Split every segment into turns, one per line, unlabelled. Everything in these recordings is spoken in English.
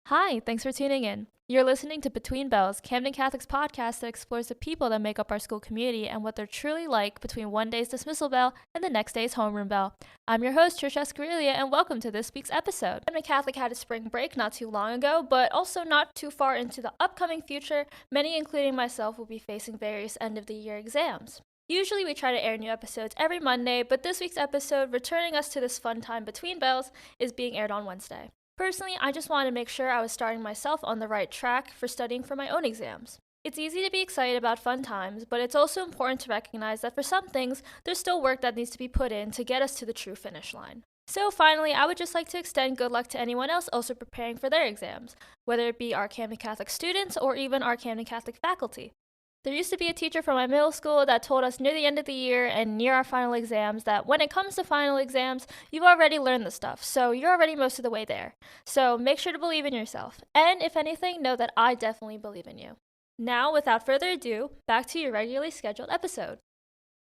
Hi, thanks for tuning in. You're listening to Between Bells, Camden Catholic's podcast that explores the people that make up our school community and what they're truly like between one day's dismissal bell and the next day's homeroom bell. I'm your host, Trish, and welcome to this week's episode. Camden Catholic had a spring break not too long ago, but also not too far into the upcoming future. Many, including myself, will be facing various end-of-the-year exams. Usually we try to air new episodes every Monday, but this week's episode, returning us to this fun time between bells, is being aired on Wednesday. Personally, I just wanted to make sure I was starting myself on the right track for studying for my own exams. It's easy to be excited about fun times, but it's also important to recognize that for some things, there's still work that needs to be put in to get us to the true finish line. So finally, I would just like to extend good luck to anyone else also preparing for their exams, whether it be our Camden Catholic students or even our Camden Catholic faculty. There used to be a teacher from my middle school that told us near the end of the year and near our final exams that when it comes to final exams, you've already learned the stuff, so you're already most of the way there. So make sure to believe in yourself. And if anything, know that I definitely believe in you. Now, without further ado, back to your regularly scheduled episode.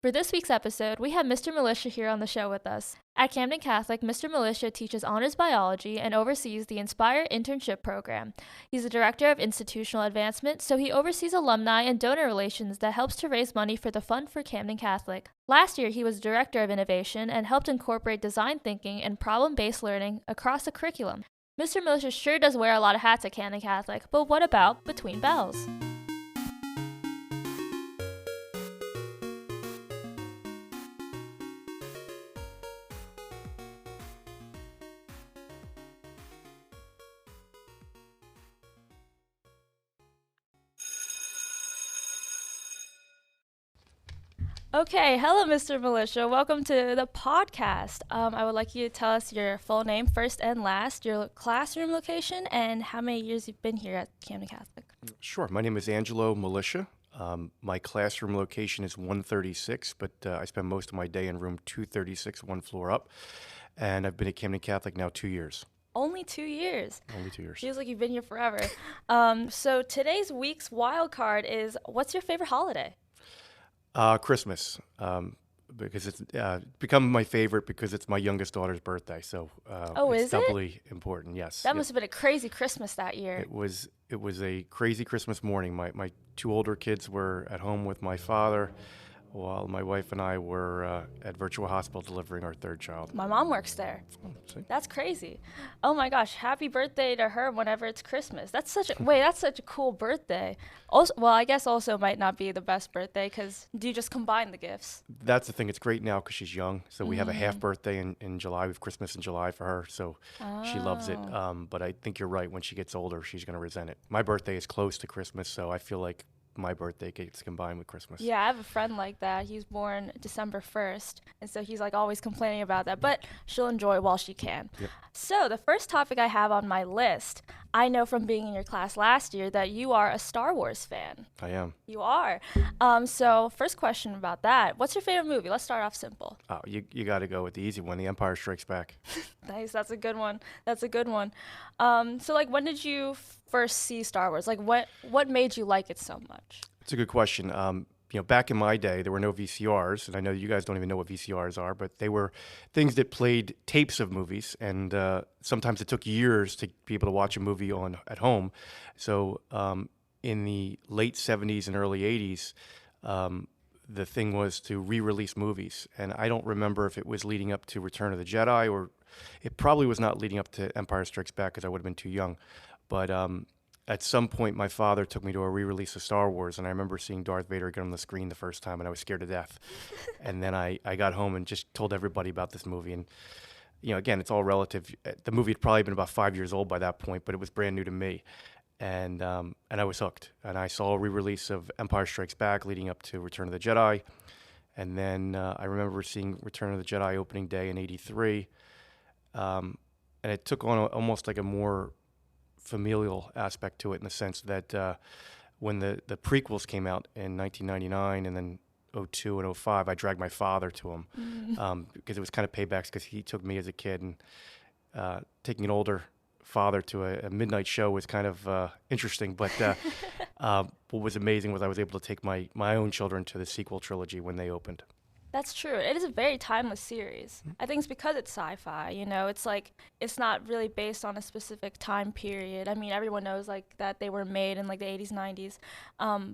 For this week's episode, we have Mr. Milicia here on the show with us. At Camden Catholic, Mr. Milicia teaches honors biology and oversees the Inspire internship program. He's the director of institutional advancement, so he oversees alumni and donor relations that helps to raise money for the Fund for Camden Catholic. Last year, he was director of innovation and helped incorporate design thinking and problem-based learning across the curriculum. Mr. Milicia sure does wear a lot of hats at Camden Catholic, but what about Between Bells? Okay, hello, Mr. Milicia. Welcome to the podcast. I would like you to tell us your full name, first and last, your classroom location, and how many years you've been here at Camden Catholic.
Sure. My name is Angelo Milicia. My classroom location is 136, but I spend most of my day in room 236, one floor up. And I've been at Camden Catholic now 2 years.
Only 2 years.
Only 2 years.
Feels like you've been here forever. So today's week's wild card is, what's your favorite holiday?
Christmas, because it's become my favorite because it's my youngest daughter's birthday. So it's doubly important. Yes.
That must have been a crazy Christmas that year.
It was a crazy Christmas morning. My two older kids were at home with my father, while my wife and I were at Virtual Hospital delivering our third child.
My mom works there.
Oh, see?
That's crazy. Oh my gosh, happy birthday to her whenever it's Christmas. That's such a cool birthday. Also, well, I guess also might not be the best birthday because do you just combine the gifts?
That's the thing. It's great now because she's young. So we have a half birthday in July. We have Christmas in July for her. So she loves it. But I think you're right. When she gets older, she's going to resent it. My birthday is close to Christmas, so I feel like my birthday gets combined with Christmas.
Yeah, I have a friend like that. He was born December 1st, and so he's like always complaining about that, but she'll enjoy it while she can.
Yep.
So the first topic I have on my list, I know from being in your class last year that you are a Star Wars fan.
I am.
You are. So first question about that, what's your favorite movie? Let's start off simple.
Oh, you got to go with the easy one, The Empire Strikes Back.
Nice, that's a good one. So like when did you first see Star Wars? Like what made you like it so much?
It's a good question. Back in my day, there were no VCRs, and I know you guys don't even know what VCRs are, but they were things that played tapes of movies, and sometimes it took years to be able to watch a movie at home. So in the late 70s and early 80s, the thing was to re-release movies, and I don't remember if it was leading up to Return of the Jedi, or it probably was not leading up to Empire Strikes Back because I would have been too young. But at some point, my father took me to a re-release of Star Wars, and I remember seeing Darth Vader get on the screen the first time, and I was scared to death. And then I got home and just told everybody about this movie. And, again, it's all relative. The movie had probably been about 5 years old by that point, but it was brand new to me. And I was hooked. And I saw a re-release of Empire Strikes Back leading up to Return of the Jedi. And then I remember seeing Return of the Jedi opening day in '83. And it took on almost like a more familial aspect to it in the sense that when the prequels came out in 1999 and then '02 and '05, I dragged my father to them because it was kind of paybacks because he took me as a kid, and taking an older father to a midnight show was kind of interesting. But what was amazing was I was able to take my own children to the sequel trilogy when they opened.
That's true. It is a very timeless series. I think it's because it's sci-fi, it's like it's not really based on a specific time period. I mean, everyone knows like that they were made in like the 80s, 90s.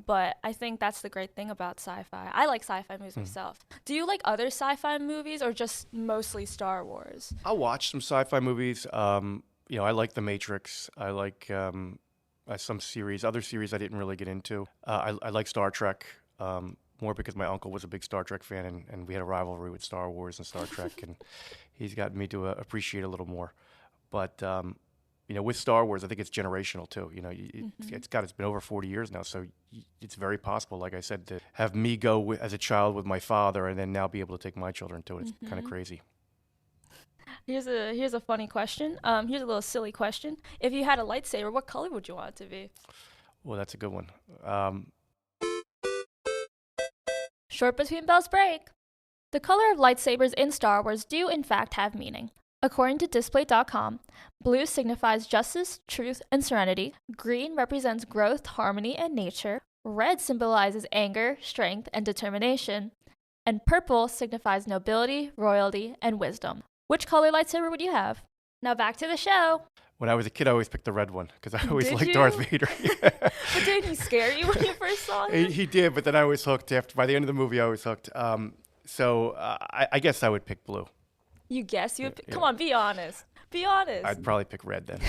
But I think that's the great thing about sci-fi. I like sci-fi movies myself. Do you like other sci-fi movies or just mostly Star Wars?
I'll watch some sci-fi movies. I like The Matrix. I like some series, other series I didn't really get into. I like Star Trek. More because my uncle was a big Star Trek fan, and we had a rivalry with Star Wars and Star Trek, and he's gotten me to appreciate it a little more. But with Star Wars, I think it's generational too. It's been over 40 years now, so it's very possible, like I said, to have me go as a child with my father, and then now be able to take my children to it. It's kind of crazy.
Here's a funny question. Here's a little silly question. If you had a lightsaber, what color would you want it to be?
Well, that's a good one.
Short between bells break. The color of lightsabers in Star Wars do in fact have meaning. According to Display.com, blue signifies justice, truth, and serenity. Green represents growth, harmony, and nature. Red symbolizes anger, strength, and determination. And purple signifies nobility, royalty, and wisdom. Which color lightsaber would you have? Now back to the show.
When I was a kid, I always picked the red one because I always liked
you?
Darth Vader.
But didn't he scare you when you first saw him?
He did, but then I was hooked. By the end of the movie, I was hooked. So I guess I would pick blue.
You guess?
Yeah.
Come on, be honest. Be honest.
I'd probably pick red then.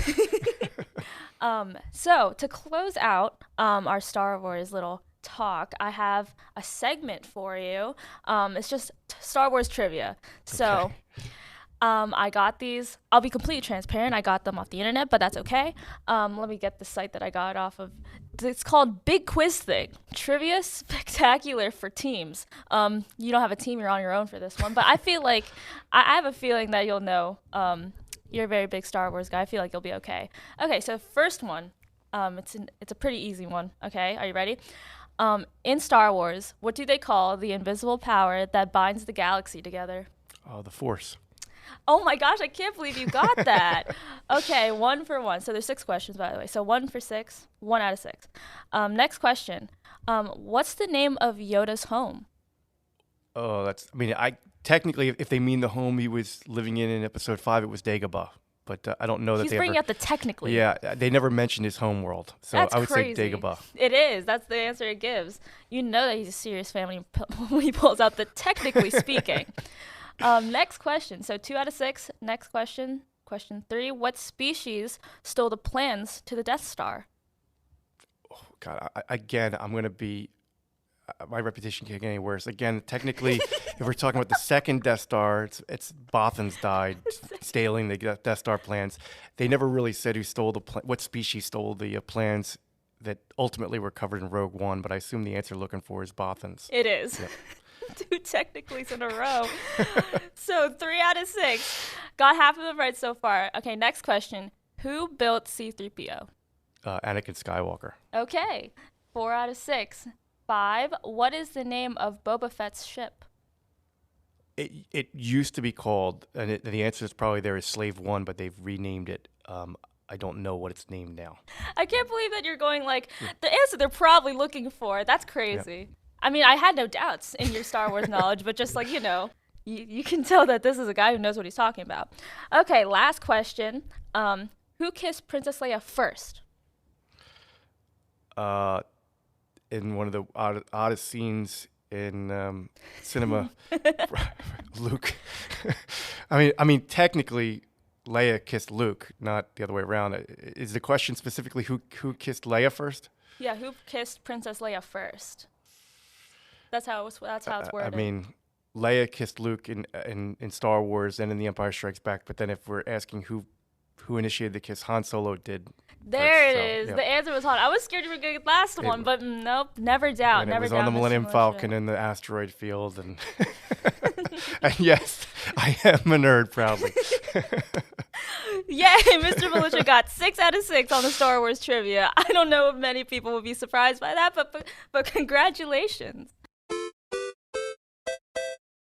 So to close out our Star Wars little talk, I have a segment for you. It's just Star Wars trivia. So...
Okay.
I got these. I'll be completely transparent. I got them off the internet, but that's okay. Let me get the site that I got off of. It's called Big Quiz Thing. Trivia spectacular for teams. You don't have a team. You're on your own for this one. But I feel like, I have a feeling that you'll know. You're a very big Star Wars guy. I feel like you'll be okay. Okay, so first one. It's a pretty easy one. Okay, are you ready? In Star Wars, what do they call the invisible power that binds the galaxy together?
Oh, the Force.
Oh my gosh, I can't believe you got that. Okay, 1 for 1. So there's 6 questions, by the way. So 1 for 6, 1 out of 6. Next question. What's the name of Yoda's home?
Oh, I technically, if they mean the home he was living in Episode 5, it was Dagobah. But I don't know that
He's
they
bringing
ever...
up the technically.
Yeah, they never mentioned his home world. So
That's
I would
crazy.
say Dagobah.
It is. That's the answer it gives. You know that he's a serious family when he pulls out the technically speaking. Next question. So 2 out of 6. Next question. Question 3. What species stole the plans to the Death Star?
Oh, God. Again, I'm going to be... my reputation can't get any worse. Again, technically, if we're talking about the second Death Star, it's Bothans died stealing the Death Star plans. They never really said who stole what species stole the plans that ultimately were covered in Rogue One, but I assume the answer looking for is Bothans.
It is.
Yep.
2 technicallys in a row. So 3 out of 6. Got half of them right so far. Okay, next question. Who built C-3PO?
Anakin Skywalker.
Okay, 4 out of 6. 5. What is the name of Boba Fett's ship?
It used to be called, and the answer is probably there is Slave One, but they've renamed it. I don't know what it's named now.
I can't believe that you're going like, the answer they're probably looking for. That's crazy. Yeah. I mean, I had no doubts in your Star Wars knowledge, but just like, you can tell that this is a guy who knows what he's talking about. Okay, last question. Who kissed Princess Leia first?
In one of the oddest scenes in cinema, Luke. I mean, technically, Leia kissed Luke, not the other way around. Is the question specifically who kissed Leia first?
Yeah, who kissed Princess Leia first? That's how it's worded.
I mean, Leia kissed Luke in Star Wars and in The Empire Strikes Back. But then if we're asking who initiated the kiss, Han Solo did.
There it is. Yeah. The answer was Han. I was scared you were going to get the last one, but nope. Never doubt.
And
never
it was
doubt.
on the Millennium Falcon in the asteroid field, and and yes, I am a nerd, proudly.
Yay, Mr. Milicia got 6 out of 6 on the Star Wars trivia. I don't know if many people will be surprised by that, but congratulations.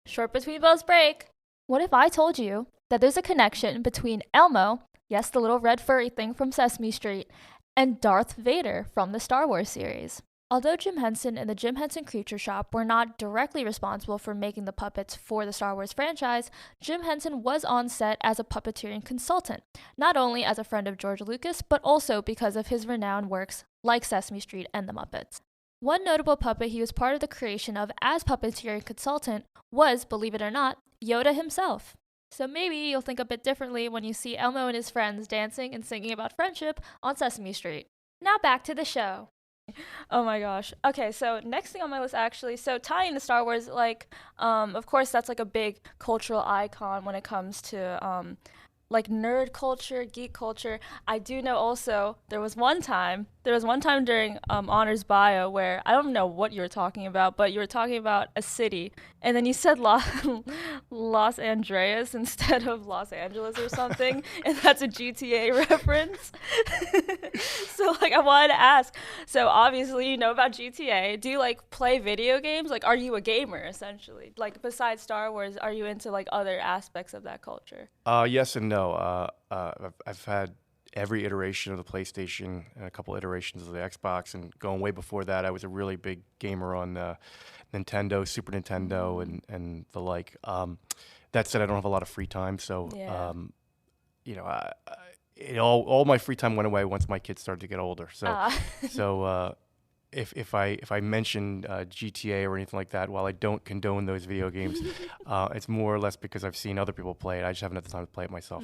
Short between bells break. What if I told you that there's a connection between Elmo, yes, the little red furry thing from Sesame Street, and Darth Vader from the Star Wars series? Although Jim Henson and the Jim Henson Creature Shop were not directly responsible for making the puppets for the Star Wars franchise, Jim Henson was on set as a puppeteering consultant, not only as a friend of George Lucas, but also because of his renowned works like Sesame Street and the Muppets. One notable puppet he was part of the creation of as puppeteering consultant was, believe it or not, Yoda himself. So maybe you'll think a bit differently when you see Elmo and his friends dancing and singing about friendship on Sesame Street. Now back to the show. Oh my gosh. Okay, so next thing on my list actually, so tying to Star Wars, like, of course that's like a big cultural icon when it comes to like nerd culture, geek culture. I do know also there was one time during honors bio where I don't know what you were talking about, but you were talking about a city, and then you said Los Andreas instead of Los Angeles or something, and that's a GTA reference. So like I wanted to ask, so obviously you know about GTA. Do you like play video games? Like, are you a gamer essentially? Like, besides Star Wars, are you into like other aspects of that culture?
Yes and no. I've had every iteration of the PlayStation and a couple iterations of the Xbox, and going way before that, I was a really big gamer on Nintendo, Super Nintendo, and the like. That said, I don't have a lot of free time, so
Yeah.
you know, all my free time went away once my kids started to get older. So
Ah.
so if I mention GTA or anything like that, while I don't condone those video games, it's more or less because I've seen other people play it. I just haven't had the time to play it myself.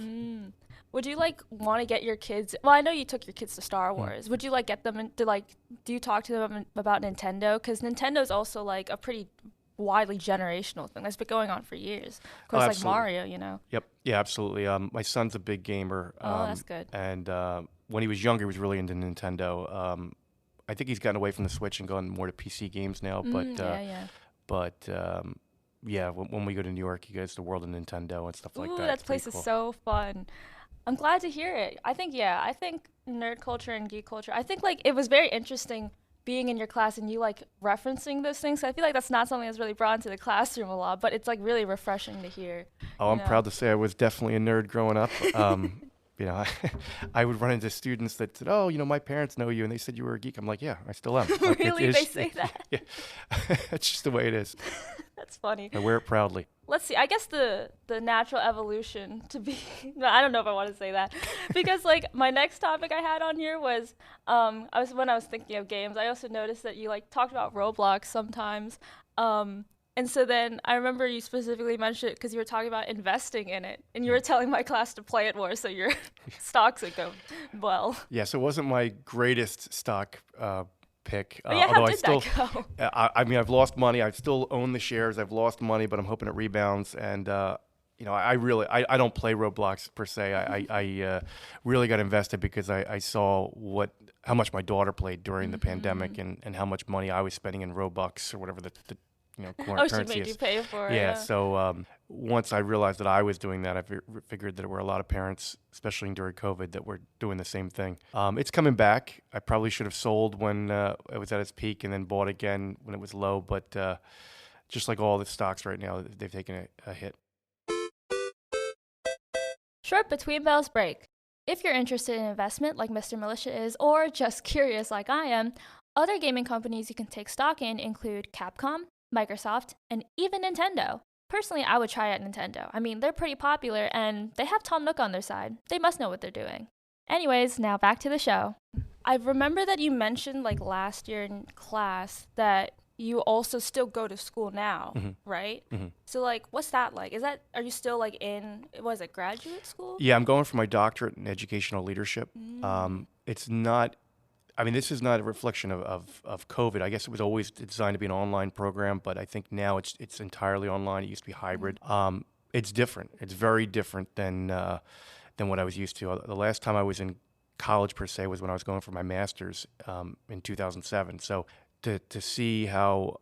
Would you like want to get your kids? Well, I know you took your kids to Star Wars. Would you like get them into like? Do you talk to them about Nintendo? Because Nintendo's also like a pretty widely generational thing that's been going on for years. Of course, like
Absolutely.
Mario, you know.
Yep. Yeah, absolutely. My son's a big gamer.
Oh, that's good.
And when he was younger, he was really into Nintendo. I think he's gotten away from the Switch and gone more to PC games now.
Yeah.
But yeah, when we go to New York, he goes to World of Nintendo and stuff like
Ooh,
that.
that
It's pretty
place is
cool.
so fun. I'm glad to hear it. I think nerd culture and geek culture. I think like it was very interesting being in your class and you like referencing those things. So I feel like that's not something that's really brought into the classroom a lot, but it's like really refreshing to hear,
Oh,
you
I'm
know.
proud to say I was definitely a nerd growing up. You know, I would run into students that said, "Oh, you know, my parents know you," and they said you were a geek. I'm like, "Yeah, I still am." Like,
Really, they say that?
yeah, it's just the way it is.
That's funny.
I wear it proudly.
Let's see. I guess the natural evolution to be. No, I don't know if I want to say that because like my next topic I had on here was when I was thinking of games. I also noticed that you like talked about Roblox sometimes. And so then I remember you specifically mentioned it because you were talking about investing in it, and you were telling my class to play it more so your stocks would go well.
Yeah, so it wasn't my greatest stock pick.
But yeah, how
Although I
did
still,
that go?
I mean, I've lost money. I still own the shares. I've lost money, but I'm hoping it rebounds. And you know, I don't play Roblox per se. I really got invested because I saw how much my daughter played during the pandemic, and how much money I was spending in Robux or whatever the current
Oh, she
currency
made
is.
you pay for it.
Yeah, so once I realized that I was doing that, I figured that there were a lot of parents, especially during COVID, that were doing the same thing. It's coming back. I probably should have sold when it was at its peak and then bought again when it was low, but just like all the stocks right now, they've taken a hit.
Short between bells break. If you're interested in investment like Mr. Militia is, or just curious like I am, other gaming companies you can take stock in include Capcom, Microsoft, and even Nintendo. Personally, I would try out Nintendo. I mean, they're pretty popular and they have Tom Nook on their side. They must know what they're doing. Anyways, now back to the show. I remember that you mentioned like last year in class that you also still go to school now, right? So like what's that like? Are you still like was it graduate school?
Yeah, I'm going for my doctorate in educational leadership. It's not I mean, this is not a reflection of COVID. I guess it was always designed to be an online program, but I think now it's entirely online. It used to be hybrid. It's different. It's very different than what I was used to. The last time I was in college per se was when I was going for my master's in 2007. So to see how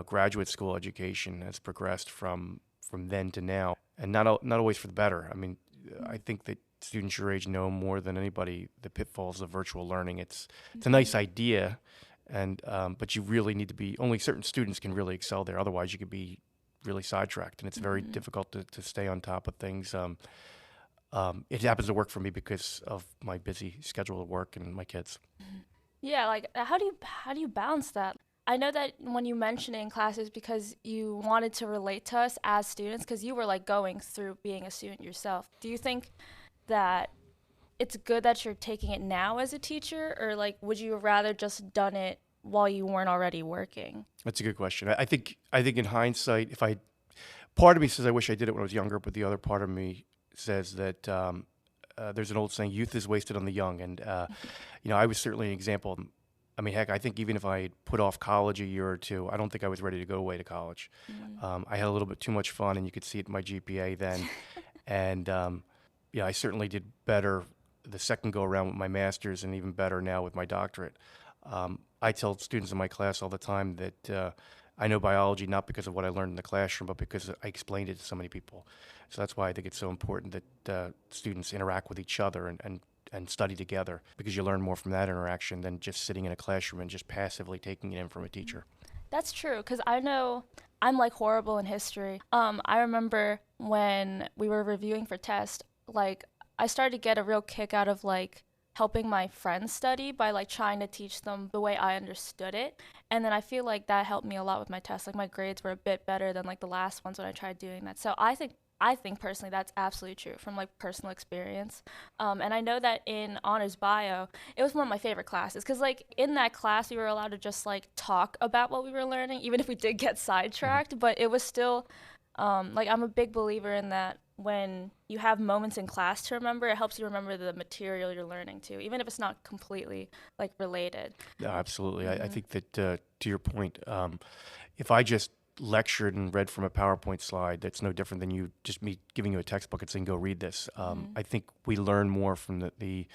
graduate school education has progressed from then to now, and not always for the better. I mean, I think that students your age know more than anybody the pitfalls of virtual learning. It's a nice idea, and but you really need to be. Only certain students can really excel there. Otherwise, you could be really sidetracked, and it's very difficult to stay on top of things. It happens to work for me because of my busy schedule of work and my kids.
Yeah, like how do you balance that? I know that when you mentioned it in classes because you wanted to relate to us as students because you were like going through being a student yourself. Do you think that it's good that you're taking it now as a teacher, or like would you rather just done it while you weren't already working?
That's a good question. I think in hindsight, if I part of me says I wish I did it when I was younger, but the other part of me says that there's an old saying, "Youth is wasted on the young," and I was certainly an example. I mean, heck, I think even if I had put off college a year or two, I don't think I was ready to go away to college.
Mm.
I had a little bit too much fun, and you could see it in my GPA then. And I certainly did better the second go around with my master's, and even better now with my doctorate. I tell students in my class all the time that I know biology not because of what I learned in the classroom, but because I explained it to so many people. So that's why I think it's so important that students interact with each other and study together, because you learn more from that interaction than just sitting in a classroom and just passively taking it in from a teacher.
That's true, because I know I'm like horrible in history. I remember when we were reviewing for test, like I started to get a real kick out of like helping my friends study by like trying to teach them the way I understood it. And then I feel like that helped me a lot with my tests. Like my grades were a bit better than like the last ones when I tried doing that. So I think personally that's absolutely true from like personal experience. And I know that in honors bio, it was one of my favorite classes because like in that class we were allowed to just like talk about what we were learning, even if we did get
Mhm.
sidetracked. But it was still like I'm a big believer in that when you have moments in class to remember, it helps you remember the material you're learning too, even if it's not completely like related.
No, absolutely. I
Hmm.
think that to your point, if I just lectured and read from a PowerPoint slide, that's no different than you just me giving you a textbook and saying, "Go read this."
Hmm.
I think we learn more from the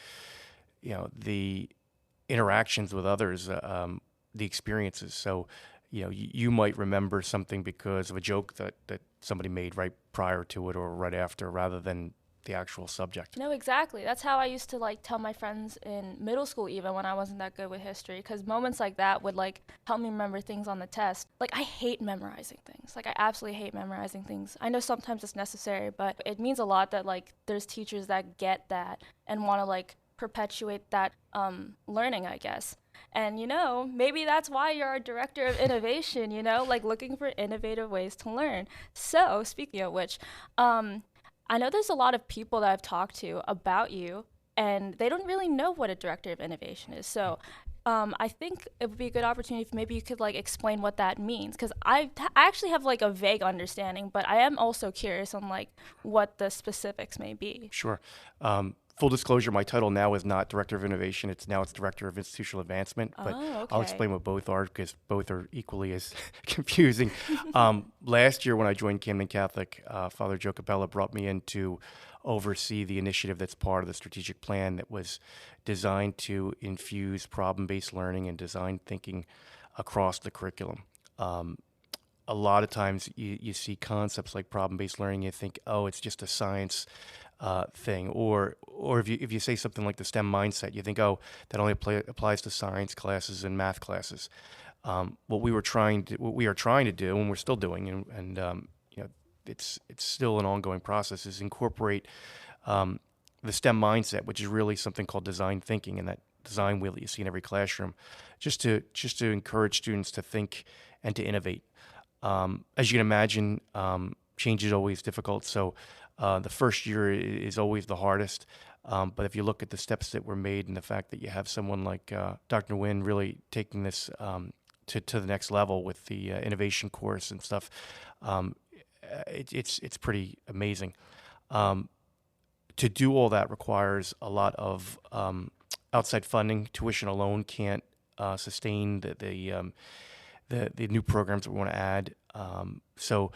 interactions with others, the experiences. So, you might remember something because of a joke that somebody made right prior to it or right after, rather than the actual subject.
No, exactly. That's how I used to like tell my friends in middle school, even when I wasn't that good with history, because moments like that would like help me remember things on the test. Like, I hate memorizing things. Like, I absolutely hate memorizing things. I know sometimes it's necessary, but it means a lot that like there's teachers that get that and want to like perpetuate that learning, I guess. And maybe that's why you're our director of innovation, like looking for innovative ways to learn. So, speaking of which, I know there's a lot of people that I've talked to about you, and they don't really know what a director of innovation is. So, I think it would be a good opportunity if maybe you could like explain what that means, because I actually have like a vague understanding, but I am also curious on like what the specifics may be.
Sure. Full disclosure, my title now is not Director of Innovation. It's Director of Institutional Advancement, but
Oh,
I'll
okay.
explain what both are because both are equally as confusing. Last year when I joined Camden Catholic, Father Joe Capella brought me in to oversee the initiative that's part of the strategic plan that was designed to infuse problem-based learning and design thinking across the curriculum. Um, a lot of times you see concepts like problem-based learning, you think, oh, it's just a science thing, or if you say something like the STEM mindset, you think, oh, that only applies to science classes and math classes. What we are trying to do, and we're still doing, and it's still an ongoing process, is incorporate um, the STEM mindset, which is really something called design thinking, and that design wheel that you see in every classroom, just to encourage students to think and to innovate. As you can imagine, change is always difficult. So the first year is always the hardest. But if you look at the steps that were made and the fact that you have someone like Dr. Nguyen really taking this to the next level with the innovation course and stuff, um, it's pretty amazing. Um, to do all that requires a lot of outside funding. Tuition alone can't sustain the new programs that we want to add. So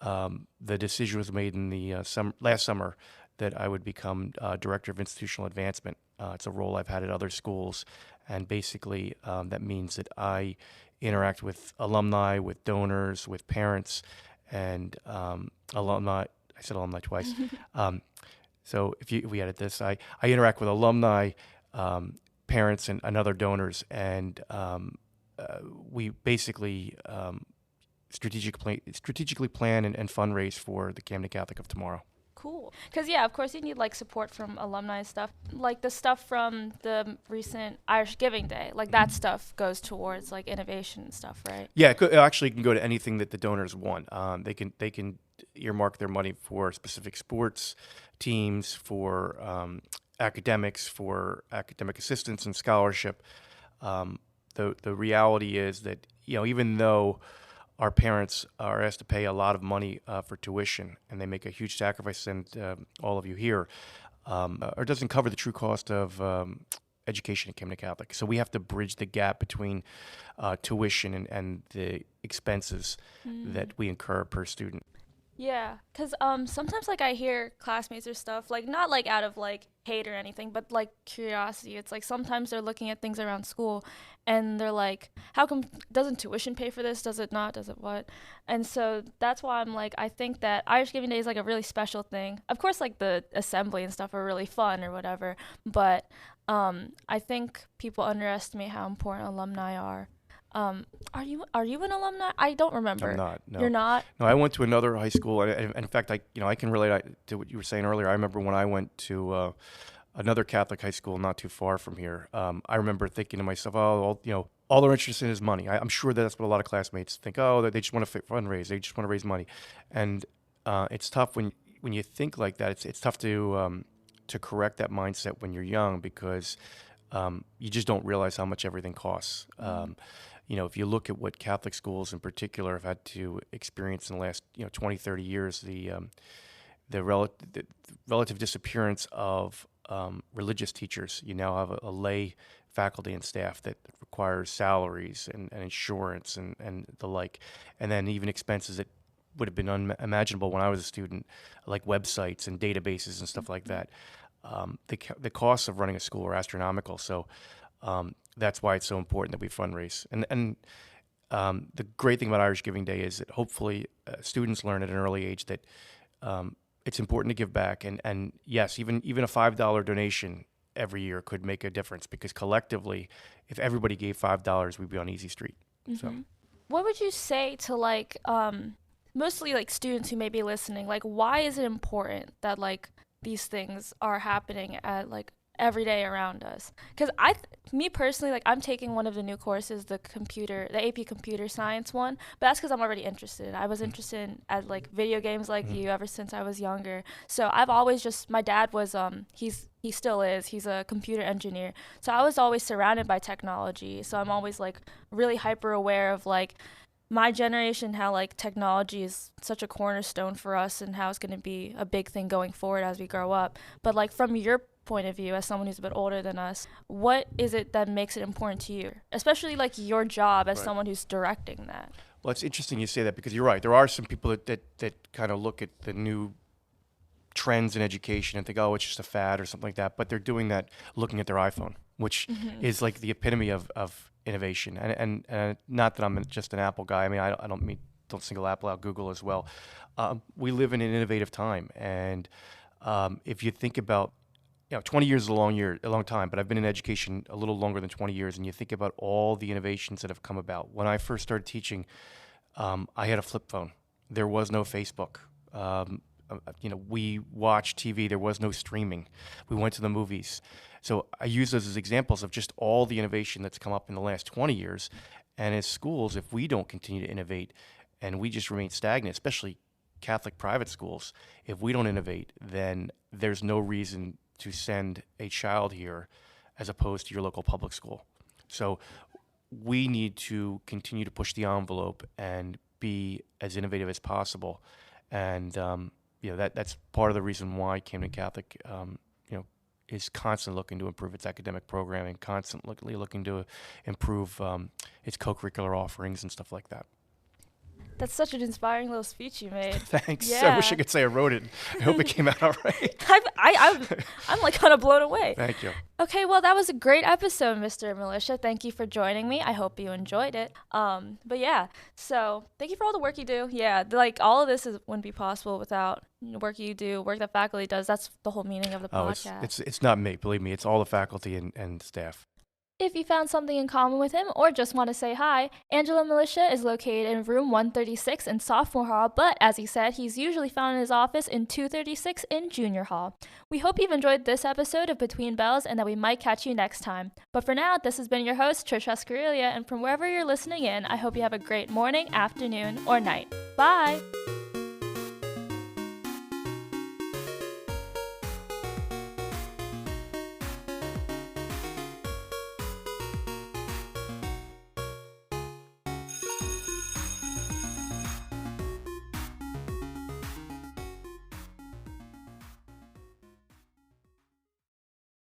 the decision was made in the last summer that I would become director of institutional advancement. It's a role I've had at other schools, and basically that means that I interact with alumni, with donors, with parents, and alumni. I said alumni twice. Um, so if we edit this, I interact with alumni, parents, and other donors, and we basically strategically plan and fundraise for the Camden Catholic of tomorrow.
Cool. Because, yeah, of course you need, like, support from alumni and stuff. Like, the stuff from the recent Irish Giving Day, like, that stuff goes towards, like, innovation and stuff, right?
Yeah, it actually can go to anything that the donors want. They can earmark their money for specific sports teams, for academics, for academic assistance and scholarship. The reality is that, even though our parents are asked to pay a lot of money for tuition, and they make a huge sacrifice, and all of you here, or doesn't cover the true cost of education at Camden Catholic. So we have to bridge the gap between tuition and the expenses that we incur per student.
Yeah, because sometimes, like, I hear classmates or stuff, like, not, like, out of, like, hate or anything, but, like, curiosity. It's, like, sometimes they're looking at things around school, and they're like, how come, doesn't tuition pay for this? Does it not? Does it what? And so that's why I'm, like, I think that Irish Giving Day is, like, a really special thing. Of course, like, the assembly and stuff are really fun or whatever, but I think people underestimate how important alumni are. Are you an alumni? I don't remember.
I'm not. No.
You're not?
No, I went to another high school, and in fact, I can relate to what you were saying earlier. I remember when I went to another Catholic high school not too far from here. I remember thinking to myself, all they're interested in is money. I'm sure that's what a lot of classmates think. Oh, they just want to fundraise. They just want to raise money, and it's tough when you think like that. It's tough to correct that mindset when you're young, because you just don't realize how much everything costs. If you look at what Catholic schools in particular have had to experience in the last 20, 30 years, the relative disappearance of religious teachers. You now have a lay faculty and staff that requires salaries and insurance and the like, and then even expenses that would have been unimaginable when I was a student, like websites and databases and stuff like that. The costs of running a school are astronomical. So that's why it's so important that we fundraise. And the great thing about Irish Giving Day is that hopefully students learn at an early age that it's important to give back. And yes, even a $5 donation every year could make a difference, because collectively, if everybody gave $5, we'd be on easy street. So,
what would you say to, like, mostly, like, students who may be listening? Like, why is it important that, like, these things are happening at, like, every day around us? Because me personally, like, I'm taking one of the new courses, the AP computer science one, but that's because I'm already interested. I was interested in like video games like you ever since I was younger. So I've always my dad was he still is, he's a computer engineer, so I was always surrounded by technology. So I'm always, like, really hyper aware of, like, my generation, how, like, technology is such a cornerstone for us and how it's going to be a big thing going forward as we grow up. But, like, from your point of view, as someone who's a bit older than us, what is it that makes it important to you, especially, like, your job as someone who's directing that?
Well, it's interesting you say that, because you're right. There are some people that kind of look at the new trends in education and think, oh, it's just a fad or something like that. But they're doing that looking at their iPhone, which is like the epitome of innovation. And not that I'm just an Apple guy. I mean, I don't single Apple out, Google as well. We live in an innovative time, and if you think about, 20 years is a long time, but I've been in education a little longer than 20 years, and you think about all the innovations that have come about. When I first started teaching, I had a flip phone. There was no Facebook. We watched TV. There was no streaming. We went to the movies. So I use those as examples of just all the innovation that's come up in the last 20 years. And as schools, if we don't continue to innovate and we just remain stagnant, especially Catholic private schools, if we don't innovate, then there's no reason to send a child here as opposed to your local public school. So we need to continue to push the envelope and be as innovative as possible. And that's part of the reason why Camden Catholic is constantly looking to improve its academic programming, constantly looking to improve its co-curricular offerings and stuff like that.
That's such an inspiring little speech you made.
Thanks.
Yeah.
I wish I could say I wrote it. I hope it came out all right.
I'm like kind of blown away.
Thank you.
Okay, well, that was a great episode, Mr. Milicia. Thank you for joining me. I hope you enjoyed it. But yeah, so thank you for all the work you do. Yeah, like all of this wouldn't be possible without work you do, work that faculty does. That's the whole meaning of the podcast.
It's not me. Believe me, it's all the faculty and staff.
If you found something in common with him or just want to say hi, Angelo Milicia is located in room 136 in Sophomore Hall, but as he said, he's usually found in his office in 236 in Junior Hall. We hope you've enjoyed this episode of Between Bells and that we might catch you next time. But for now, this has been your host, Trish, and from wherever you're listening in, I hope you have a great morning, afternoon, or night. Bye!